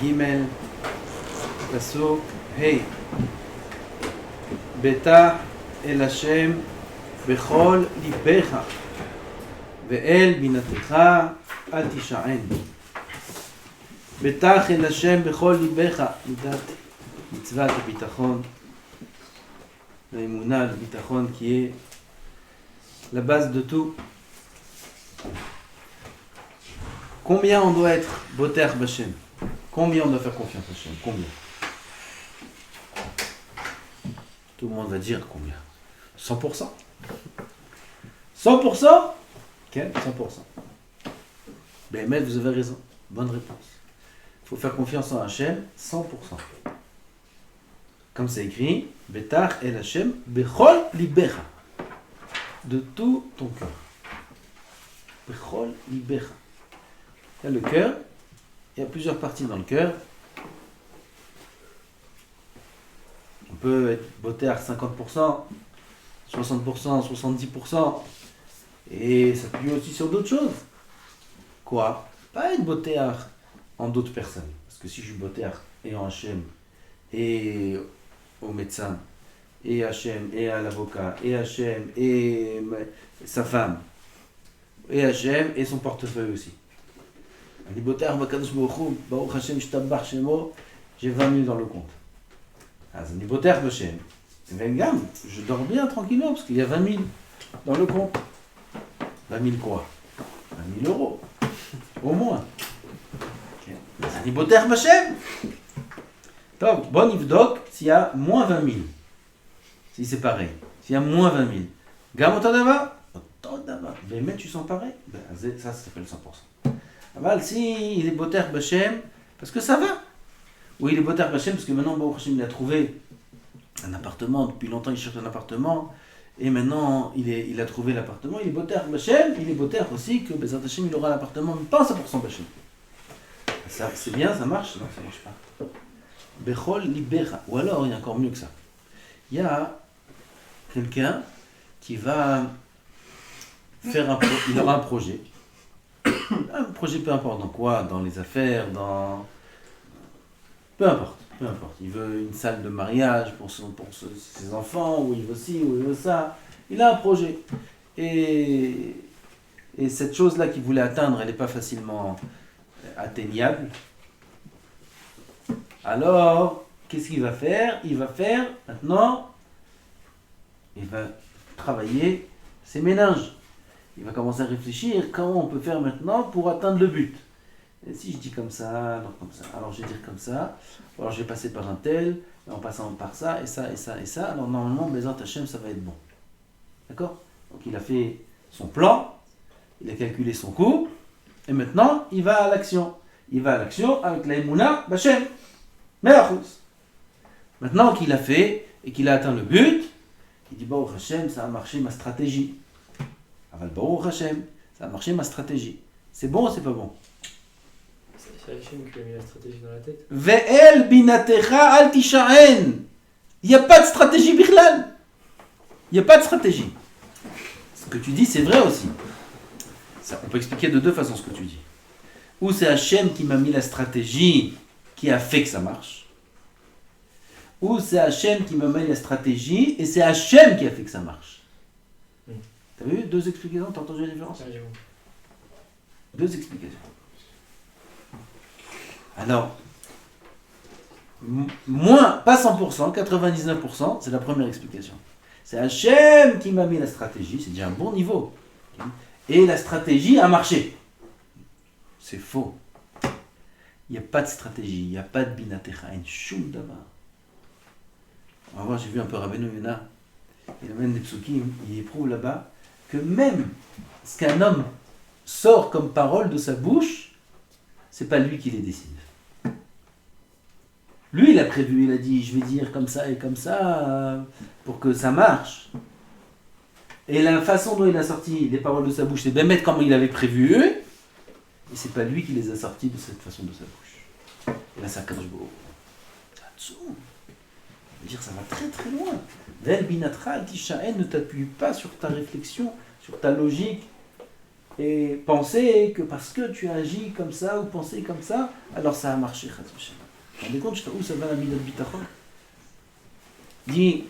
Gimel, Pasuk, Hey. Betach el Hashem bechol libecha ve'el binatecha al tisha'en. Betach el Hashem bechol libecha, midat mitzvat habitachon, l'émouna, le bitachon qui est la base de tout. Combien on doit être boter b'Hashem? Combien on doit faire confiance à Hachem? Combien? Tout le monde va dire combien? 100%. 100%? Quel 100%. Mais vous avez raison. Bonne réponse. Il faut faire confiance en Hachem 100%. Comme c'est écrit, Betach el Hachem bechol libecha. De tout ton cœur. Bechol libecha. Il y a le cœur. Il y a plusieurs parties dans le cœur. On peut être botté à 50%, 60%, 70%. Et ça peut aussi sur d'autres choses. Quoi? Pas être botté en d'autres personnes. Parce que si je suis botté et en Hachem, et au médecin, et Hachem, et à l'avocat, et Hachem, et sa femme, et Hachem, et son portefeuille aussi. J'ai 20 000 dans le compte. Je dors bien tranquillement parce qu'il y a 20 000 dans le compte. 20 000 quoi? 20 000 euros. Au moins. Donc, bon Yvdok, s'il y a moins 20 000. Si c'est pareil. S'il y a moins 20 000. Gam Otodava. Mais tu sens pareil. Ça s'appelle 100%. Aval, si il est boter b'Hashem, parce que ça va. Ou il est boter b'Hashem, parce que maintenant, Baruch Hashem, il a trouvé un appartement. Depuis longtemps, il cherche un appartement. Et maintenant, il a trouvé l'appartement. Il est boter b'Hashem. Il est boter aussi que Bezat Hashem, il aura l'appartement, mais pas 100% b'Hashem. Ça, c'est bien, ça marche? Non, ça marche pas. Bechol libecha. Ou alors, il y a encore mieux que ça. Il y a quelqu'un qui va faire il aura un projet. Un projet, peu importe dans quoi, dans les affaires, dans... Peu importe. Il veut une salle de mariage pour ses enfants, ou il veut ci, ou il veut ça. Il a un projet. Et cette chose-là qu'il voulait atteindre, elle n'est pas facilement atteignable. Alors, qu'est-ce qu'il va faire? Maintenant, il va travailler ses méninges. Il va commencer à réfléchir comment on peut faire maintenant pour atteindre le but. Et si je dis comme ça, alors comme ça, alors je vais dire comme ça, alors je vais passer par un tel, en passant par ça, et ça, et ça, et ça, alors normalement, Bezat Hashem, ça va être bon. D'accord? Donc il a fait son plan, il a calculé son coût, et maintenant, il va à l'action. Il va à l'action avec la Emouna B'Hashem. Melachus. Maintenant qu'il a fait, et qu'il a atteint le but, il dit, Baruch Hashem, ça a marché ma stratégie. Aval Baruch Hashem, ça a marché ma stratégie. C'est bon ou c'est pas bon? C'est Hashem qui a mis la stratégie dans la tête. Ve'el binatecha al tisha'en. Il n'y a pas de stratégie bichlal. Il n'y a pas de stratégie. Ce que tu dis, c'est vrai aussi. Ça, on peut expliquer de deux façons ce que tu dis. Ou c'est Hashem qui m'a mis la stratégie qui a fait que ça marche. Ou c'est Hashem qui m'a mis la stratégie et c'est Hashem qui a fait que ça marche. T'as vu deux explications? T'as entendu la différence? Deux explications. Alors, moins, pas 100%, 99%, c'est la première explication. C'est Hashem qui m'a mis la stratégie, c'est déjà un bon niveau. Et la stratégie a marché. C'est faux. Il n'y a pas de stratégie, il n'y a pas de binatecha, une choum d'abord. On va voir, j'ai vu un peu Rabbeinu Yonah, il amène des psukim, il éprouve là-bas que même ce qu'un homme sort comme parole de sa bouche, c'est pas lui qui les décide. Lui, il a prévu, il a dit, je vais dire comme ça et comme ça pour que ça marche. Et la façon dont il a sorti les paroles de sa bouche, c'est bien mettre comme il avait prévu, et c'est pas lui qui les a sortis de cette façon de sa bouche. Et là, ça cache beau. Ça veut dire ça va très très loin. Vel binatra al tishaen, ne t'appuie pas sur ta réflexion, sur ta logique. et penser que parce que tu as agi comme ça ou pensé comme ça, alors ça a marché. Vous vous rendez compte où ça va la Midot Bitachon? Dit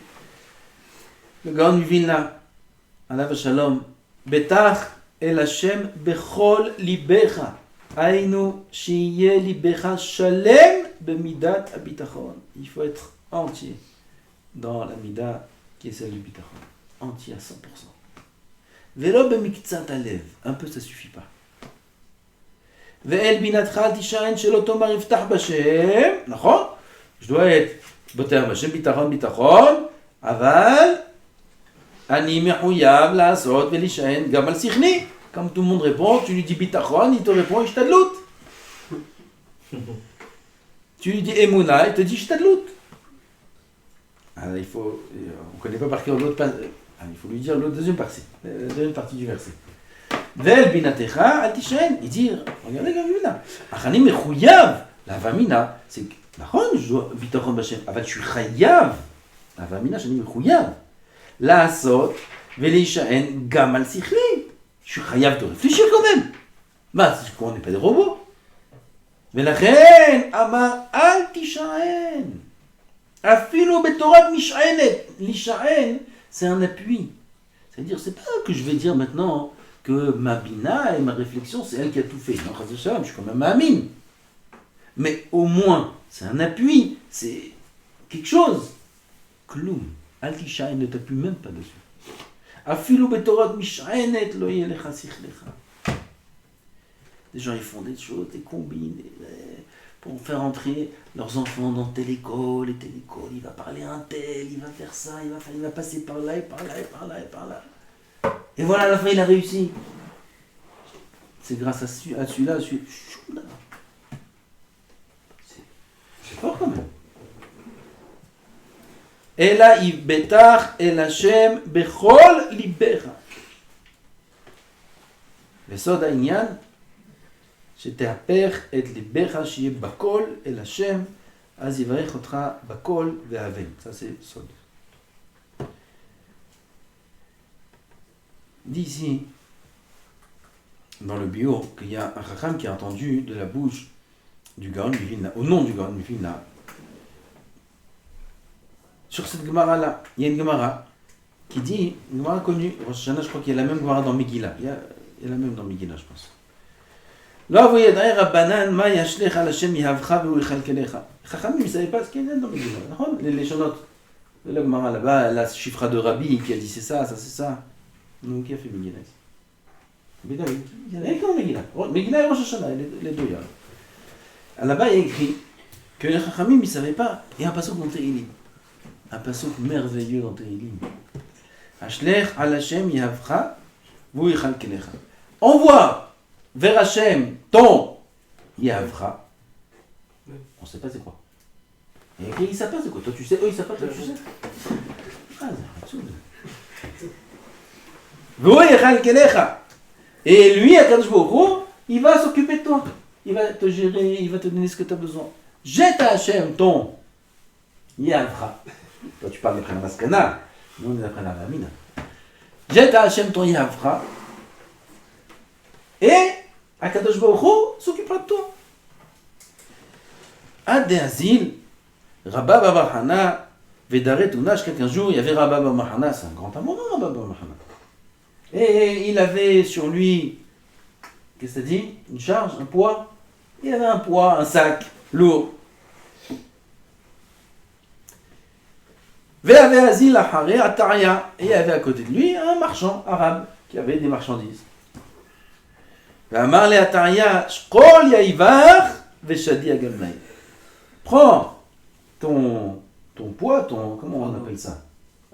le Gaon Vilna, Alav Shalom, Betach el Hashem bechol libecha, Ainu shiye libecha shalem bemidat habitachon. Il faut être entier dans la mida qui est celle du bitachon, entier à 100%. Velo bemiktsat alev, un peu ça suffit pas. Ve'el binatcha tishaen shelo tomar iftach b'Hashem, נכון? Je dois être boter b'Hashem bitachon, aval ani mechouyav la'asot ve'lishaen gam al sichni. Comme tout le monde répond, tu lui dis bitachon, il te répond ishtadlut. Tu lui dis emuna, il te dit ishtadlut. Alors il faut, on ne connaît pas par cœur l'autre, il faut lui dire la deuxième partie du verset. Vel binatecha al tishaen, il dit, regardez comme là, achani mechouyav, la vamina, c'est נכון, je dois bitachon b'Hashem, אבל je suis chayav, la vamina, שאני מחויב, לעשות ולהישען גם על שכלי. Je suis chayav de réfléchir quand même. Bah, c'est qu'on n'est pas des robots. ולכן אמר אל תישען. אפילו בתורת משענת. להישען, c'est un appui. C'est-à-dire, c'est pas que je vais dire maintenant que ma bina et ma réflexion, c'est elle qui a tout fait. Non, je suis quand même amine. Mais au moins, c'est un appui, c'est quelque chose. Kloum. Al tishaen ne t'appuie même pas dessus. Afilu betorat mish'anet lo yelecha sichlecha. Les gens, ils font des choses, des combines, pour faire entrer leurs enfants dans telle école et telle école. Il va parler à un tel, il va faire ça, il va passer par là et par là et par là et par là. Et voilà, à la fin, il a réussi. C'est grâce à celui-là, c'est fort quand même. Ela ibetach el Hashem bechol libecha. וסוד העניין, שתהפך את ליבך שיהיה בכל אל השם, אז יברך אותך בכל ואהבם. Ça c'est סוד. Dit ici, dans le bio, qu'il y a un chacham qui a entendu de la bouche du Gaon Vilna, au nom du Gaon Vilna, sur cette Gemara-là, il y a une Gemara qui dit, une Gemara connue, Rosh Hashanah, je crois qu'il y a la même Gemara dans Megillah, il y a la même dans Megillah, je pense. לא אבו ידעי רבנן מה ישליך על השם יהבך והוא יכלכלך. חכמים, ils ne savaient pas ce qu'il y a dans Megillah, נכון? Les שונות. La Gemara là-bas, la chiffre de Rabbi qui a dit c'est ça, c'est ça. Donc, qui a fait Megillah ici? Il y en a un qui a Megillah. Megillah et Rosh Hashanah, les deux, il y a. Là-bas, il y a écrit que les Chachamim, ils ne savaient pas. Il y a un pasuk dans Tehilim. Un pasuk merveilleux dans Tehilim. Ashlech al Hashem yahavcha vu yichalkelecha. Envoie vers Hashem ton yahavcha. On ne sait pas c'est quoi. Et ils ne savent pas c'est quoi. Toi tu sais, eux ils ne savent pas, toi tu sais. Ah, c'est et lui, Akadosh Baruch Hu, il va s'occuper de toi. Il va te gérer, il va te donner ce que tu as besoin. Jette à Hashem ton Yavra. Toi, tu parles d'après la Maskana. Nous, on est d'après la Ramina. Jette à Hashem ton Yavra. Et Akadosh Baruch Hu s'occupera de toi. Ad de Azil, Rabba Bar Hana, Vedaret Unash, quelqu'un jour, il y avait Rabba Bar Hana, c'est un grand amoureux, Rabba Bar Hana. Et il avait sur lui, qu'est-ce que ça dit? Une charge, un poids. Il avait un poids, un sac lourd. Et il y avait à côté de lui un marchand arabe qui avait des marchandises. Prends ton poids, comment on appelle ça?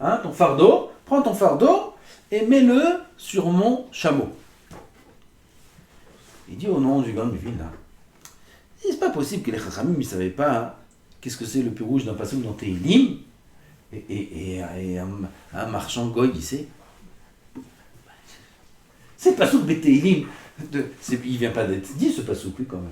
Hein, ton fardeau, prends ton fardeau et mets-le sur mon chameau. Il dit au nom du Gaon Vilna. C'est pas possible que les Chachamim ne savaient pas qu'est-ce que c'est le pirouge d'un pasuk dans Tehilim et un marchand goy, il sait. C'est pasuk de Tehilim. Il vient pas d'être dit ce pasuk lui quand même.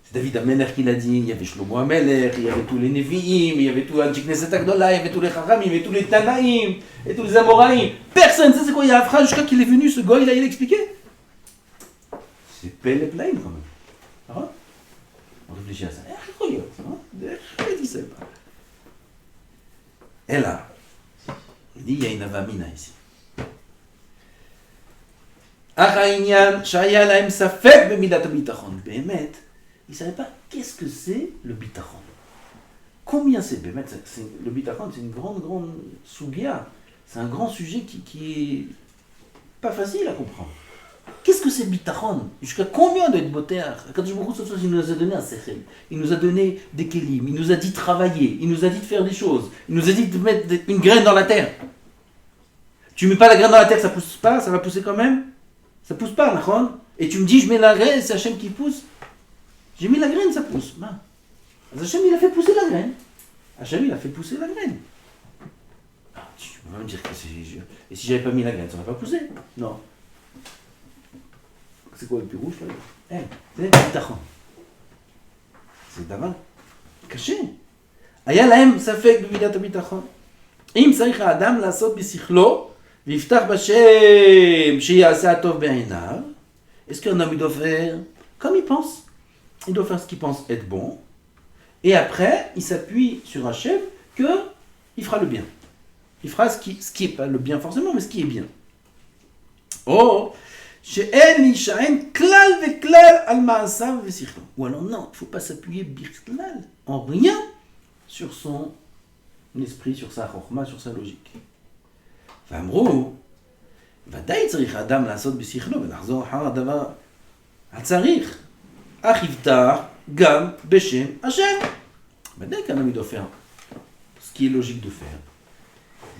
C'est David Ameler qui l'a dit, il y avait Shlomo Ameler, il y avait tous les Nevi'im, il y avait tout Antikneset Agdola, il y avait tous les Chachamim, il y avait tous les Tanaïm, et tous les Amoraïm. Personne ne sait c'est quoi il y a un phrase jusqu'à qu'il est venu, ce goy là, il a expliqué. pelle pleine quand même. נכון? on réfléchit à ça. איך יכול להיות? איך הייתי זה pas? אלא, il dit, il y a une avamina ici. אך העניין שהיה להם ספק במידת הביטחון. באמת, ils ne savaient pas qu'est-ce que c'est le ביטחון. Combien c'est? Le bitachon, c'est une grande sougia. C'est un grand sujet qui est pas facile à comprendre. Qu'est-ce que c'est bitachon? Jusqu'à combien doit être botéar? Quand je me rends compte, il nous a donné un sechel, il nous a donné des kelim, il nous a dit de travailler, il nous a dit de faire des choses, il nous a dit de mettre une graine dans la terre. Tu mets pas la graine dans la terre, ça pousse pas, ça va pousser quand même? Ça pousse pas, d'accord? Et tu me dis, je mets la graine, c'est Hachem qui pousse. J'ai mis la graine, ça pousse. Ben. Hachem, il a fait pousser la graine. Hachem, il a fait pousser la graine. Ah, tu peux me dire que c'est... Et si j'avais pas mis la graine, ça n'aurait pas poussé? Non. C'est quoi le plus rouge là? C'est bitachon. C'est d'abord caché. היה להם ספק במידת הביטחון. אם צריך האדם לעשות בשכלו, ויפתח בשם שיעשה הטוב בעיניו, est-ce qu'un homme il doit faire comme il pense? Il doit faire ce qu'il pense être bon. Et après, il s'appuie sur Hachem qu'il fera le bien. Il fera ce qui est pas le bien forcément, mais ce qui est bien. Oh, שאין להישען כלל וכלל על מעשיו ושכלו. Ou alors non, il ne faut pas s'appuyer בכלל, en rien, sur son esprit, sur sa חוכמה, sur sa logique. ואמרו, ודאי צריך האדם לעשות בשכלו ולחזור אחר הדבר הצריך. אך יבטח גם בשם השם. ודאי qu'un homme doit faire ce qui est logique de faire.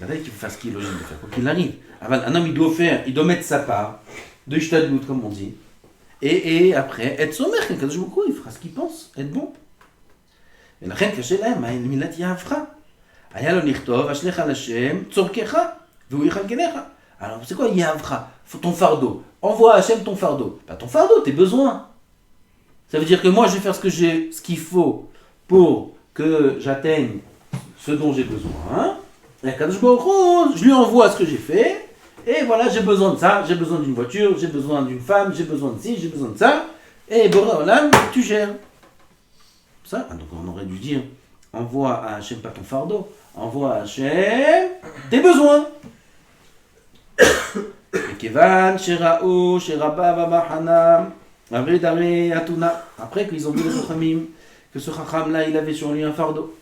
ודאי qu'il faut faire ce qui est logique de faire, quoi qu'il arrive. אבל un homme il doit mettre sa part de shtadlut, comme on dit. Et après, être sommer, qu'Akadosh Baruch Hu, il fera ce qu'il pense, être bon. ולכן קשה להם, מילת יהבך. היה לו לכתוב, אשליך על השם, צורכך, והוא יכלכלך. Alors, c'est quoi יהבך? Ton fardeau. Envoie à Hachem ton fardeau. Pas ton fardeau, tes besoins. Ça veut dire que moi, je vais faire ce qu'il faut pour que j'atteigne ce dont j'ai besoin. Et Akadosh Baruch Hu, je lui envoie ce que j'ai fait. Et voilà, j'ai besoin de ça, j'ai besoin d'une voiture, j'ai besoin d'une femme, j'ai besoin de ci, j'ai besoin de ça. Et Boré Olam, tu gères. Ça, donc on aurait dû dire, envoie à Hachem pas ton fardeau, envoie à Hachem tes besoins. Kevan, Sheraou, Sheraba, Baba Hana, Avridare, Atuna. Après qu'ils ont vu les Chachamim, que ce Chacham là, il avait sur lui un fardeau.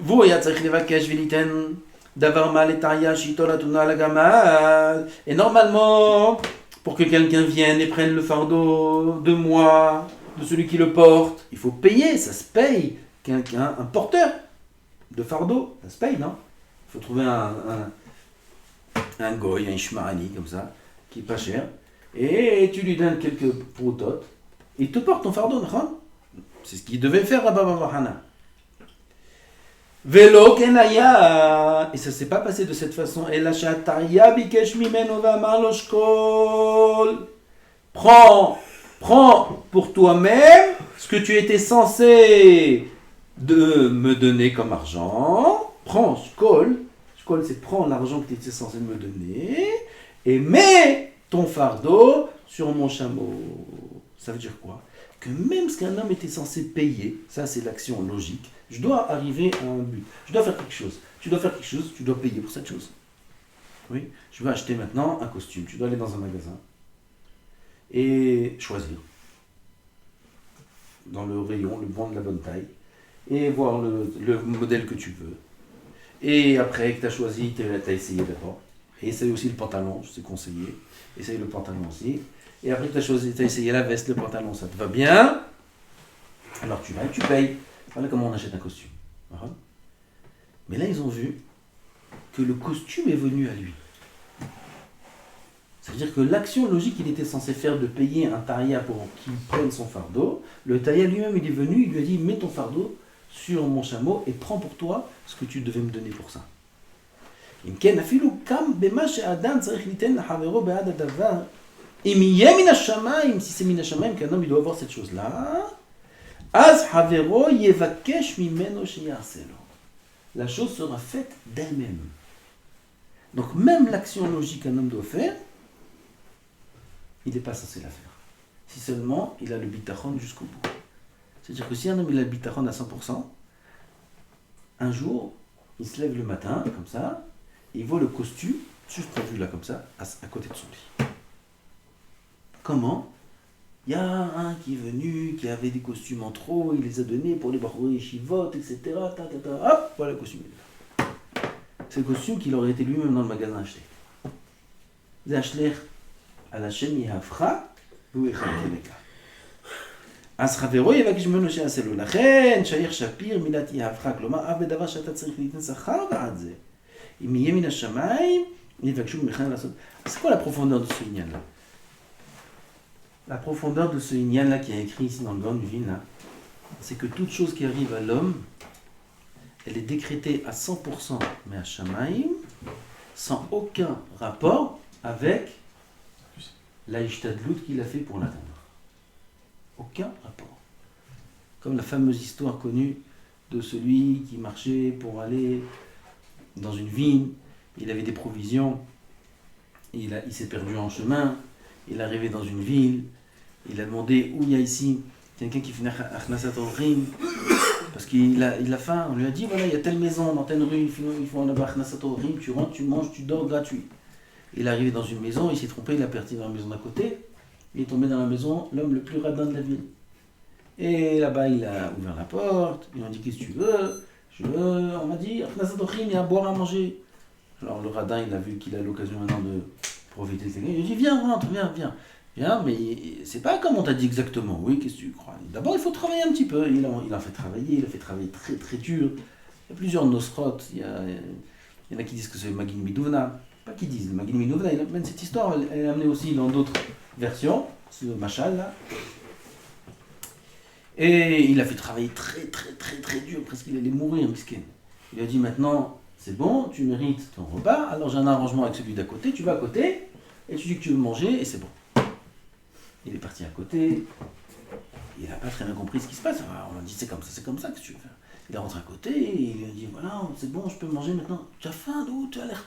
Vous, Yatzach Levakesh Viliten. D'avoir mal et taria, shitol, atuna, la gamal. Et normalement, pour que quelqu'un vienne et prenne le fardeau de moi, de celui qui le porte, il faut payer, ça se paye. Quelqu'un, un porteur de fardeau, ça se paye, non? Il faut trouver un goy, un ishmaeli comme ça, qui est pas cher, et tu lui donnes quelques proutotes, et il te porte ton fardeau, non? C'est ce qu'il devait faire Rabba Bavahana. Velo kenaya, et ça s'est pas passé de cette façon. Et la chataria bikesh mimeno v'amar shkol. Prends pour toi-même ce que tu étais censé de me donner comme argent. Prends shkol c'est prends l'argent que tu étais censé me donner et mets ton fardeau sur mon chameau. Ça veut dire quoi? Que même ce qu'un homme était censé payer, ça c'est l'action logique, je dois arriver à un but. Je dois faire quelque chose. Tu dois faire quelque chose, tu dois payer pour cette chose. Oui, je veux acheter maintenant un costume. Tu dois aller dans un magasin et choisir dans le rayon, le bon de la bonne taille, et voir le modèle que tu veux. Et après que tu as choisi, tu as essayé d'abord. Et essaye aussi le pantalon, c'est conseillé. Essaye le pantalon aussi. Et après que tu as essayé la veste, le pantalon, ça te va bien. Alors tu vas et tu payes. Voilà comment on achète un costume. Mais là, ils ont vu que le costume est venu à lui. Ça veut dire que l'action logique qu'il était censé faire de payer un taria pour qu'il prenne son fardeau, le taria lui-même, il est venu, il lui a dit, mets ton fardeau sur mon chameau et prends pour toi ce que tu devais me donner pour ça. Si c'est min hashamayim qu'un homme il doit avoir cette chose-là, la chose sera faite d'elle-même. Donc même l'action logique qu'un homme doit faire, il n'est pas censé la faire. si seulement il a le bitachon jusqu'au bout. C'est-à-dire que si un homme il a le bitachon à 100%, un jour, il se lève le matin, comme ça, et il voit le costume suspendu là, comme ça, à côté de son lit. Comment? Il y a un qui est venu, qui avait des costumes en trop, il les a donnés pour les barreaux chivot, etc. Hop, voilà le costume. C'est le costume qu'il aurait été lui-même dans le magasin acheté. C'est acheter à la chaîne Yahafra, ou Echalkeleka. Asravero yavakish ממנו שיעשה לו. לכן שייך שפיר מילת יהפכה, כלומר אף בדבר שאתה צריך ליתן שכר בעד זה. אם יהיה מן השמיים, יבקשו ממך לעשות. C'est quoi la profondeur de ce inyan là? La profondeur de ce inyan là qui est écrit ici dans le Grand Vin là, c'est que toute chose qui arrive à l'homme, elle est décrétée à 100% mais à Shamaim, sans aucun rapport avec la ishtadlut qu'il a fait pour l'atteindre. Aucun rapport. Comme la fameuse histoire connue de celui qui marchait pour aller dans une vigne, il avait des provisions, il s'est perdu en chemin, il est arrivé dans une ville, il a demandé où il y a ici quelqu'un qui fait Achnasat Orim, parce qu'il a faim, on lui a dit voilà, il y a telle maison dans telle rue, il faut en avoir Achnasat Orim, tu rentres, tu manges, tu dors gratuit. Il est arrivé dans une maison, il s'est trompé, il a parti dans la maison d'à côté. Il est tombé dans la maison, l'homme le plus radin de la ville. Et là-bas, il a ouvert la porte, ils ont dit qu'est-ce que tu veux? On m'a dit, il y a à boire, à manger. Alors le radin, il a vu qu'il a l'occasion maintenant de profiter de quelqu'un. Il a dit viens, rentre, viens. Viens, mais c'est pas comme on t'a dit exactement. Oui, qu'est-ce que tu crois? D'abord, il faut travailler un petit peu. Il a fait travailler très très dur. Il y a plusieurs nosrotes. Il y en a qui disent que c'est Magin Midouvna. Pas qui disent, Magin Midouvna, il amène cette histoire, elle est amenée aussi dans d'autres version, ce machal là. Et il a fait travailler très dur, presque il allait mourir, miskin. Il a dit maintenant, c'est bon, tu mérites ton repas, alors j'ai un arrangement avec celui d'à côté, tu vas à côté, et tu dis que tu veux manger, et c'est bon. Il est parti à côté, il n'a pas très bien compris ce qui se passe. Alors, on a dit c'est comme ça que tu veux faire. Il est rentré à côté, et il lui a dit voilà, c'est bon, je peux manger maintenant. Tu as faim, d'où? Tu as l'air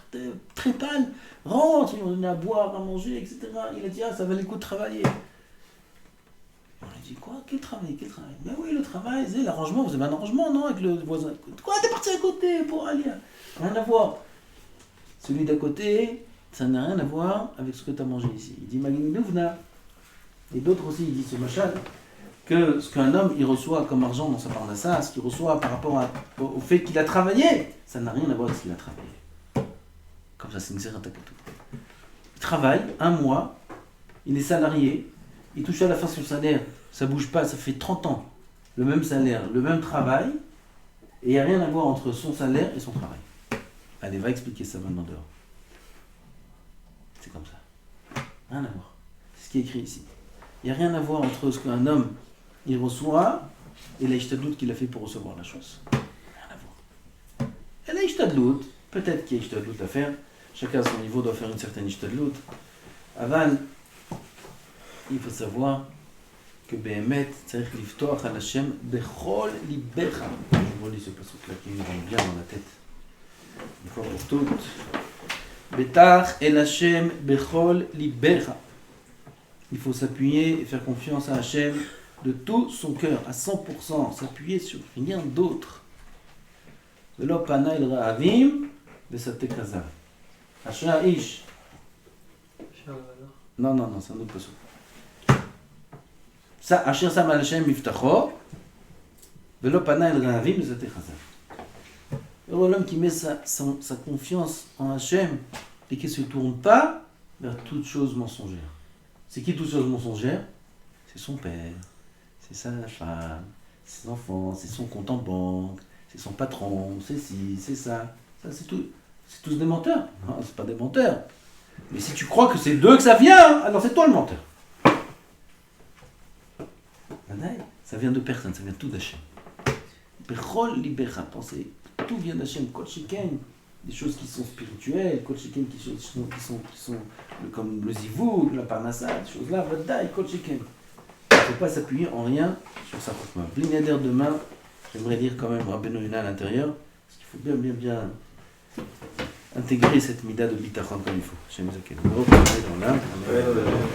très pâle. Rentre, ils m'ont donné à boire, à manger, etc. Il a dit ça valait le coup de travailler. On a dit quoi? Quel travail? Mais oui, le travail, c'est l'arrangement, vous avez un arrangement, non? Avec le voisin. Quoi? T'es parti à côté pour aller. Rien à voir. Celui d'à côté, ça n'a rien à voir avec ce que tu as mangé ici. Il dit Maginouvna. Et d'autres aussi, ils disent ce machal. Que ce qu'un homme il reçoit comme argent dans sa parnassa, ce qu'il reçoit par rapport au fait qu'il a travaillé, ça n'a rien à voir avec ce qu'il a travaillé. Comme ça, c'est une zératakatou. Il travaille un mois, il est salarié, il touche à la fin son salaire, ça bouge pas, ça fait 30 ans, le même salaire, le même travail, et il n'y a rien à voir entre son salaire et son travail. Allez, va expliquer ça maintenant dehors. C'est comme ça. Rien à voir. C'est ce qui est écrit ici. Il n'y a rien à voir entre ce qu'un homme il reçoit et la ishtadlout qu'il a fait pour recevoir la chose. Rien à voir. Et la ishtadlout, peut-être qu'il y a ishtadlout à faire, chacun à son niveau doit faire une certaine ishtadlout. Aval, il faut savoir que Behemet, tzarich liftoach al Hashem bechol libecha. Je vous relis ce passage-là qui me rend bien dans la tête. Une fois pour toutes. Betach el Hashem bechol libecha. Il faut s'appuyer et faire confiance à Hachem de tout son cœur, à 100%, s'appuyer sur rien d'autre. Velo pana el ra'avim v'sate kazav. Asher ish. Non, c'est un autre passage. Ça, Asher sam al Hashem miftacho, velo pana el ra'avim v'sate kazav. L'homme qui met sa confiance en Hachem et qui ne se tourne pas vers toute chose mensongère. C'est qui toute chose mensongère? C'est son père, c'est sa femme, ses enfants, c'est son compte en banque, c'est son patron, c'est ci, c'est ça. Ça c'est tout. C'est tous des menteurs. Non, c'est pas des menteurs. Mais si tu crois que c'est d'eux que ça vient, alors c'est toi le menteur. Ça vient de personne, ça vient tout d'Hachem. Bechol libecha, pensez, tout vient d'Hachem, kol sheken. Des choses qui sont spirituelles, kol sheken qui sont comme le zivou, la parnassa, des choses là, vadaï, kol sheken. Il ne faut pas s'appuyer en rien sur sa propre main. Blinéder demain, j'aimerais dire quand même Rabbeinu Yonah à l'intérieur, parce qu'il faut bien intégrer cette mida de bitachon comme il faut. Chez nous,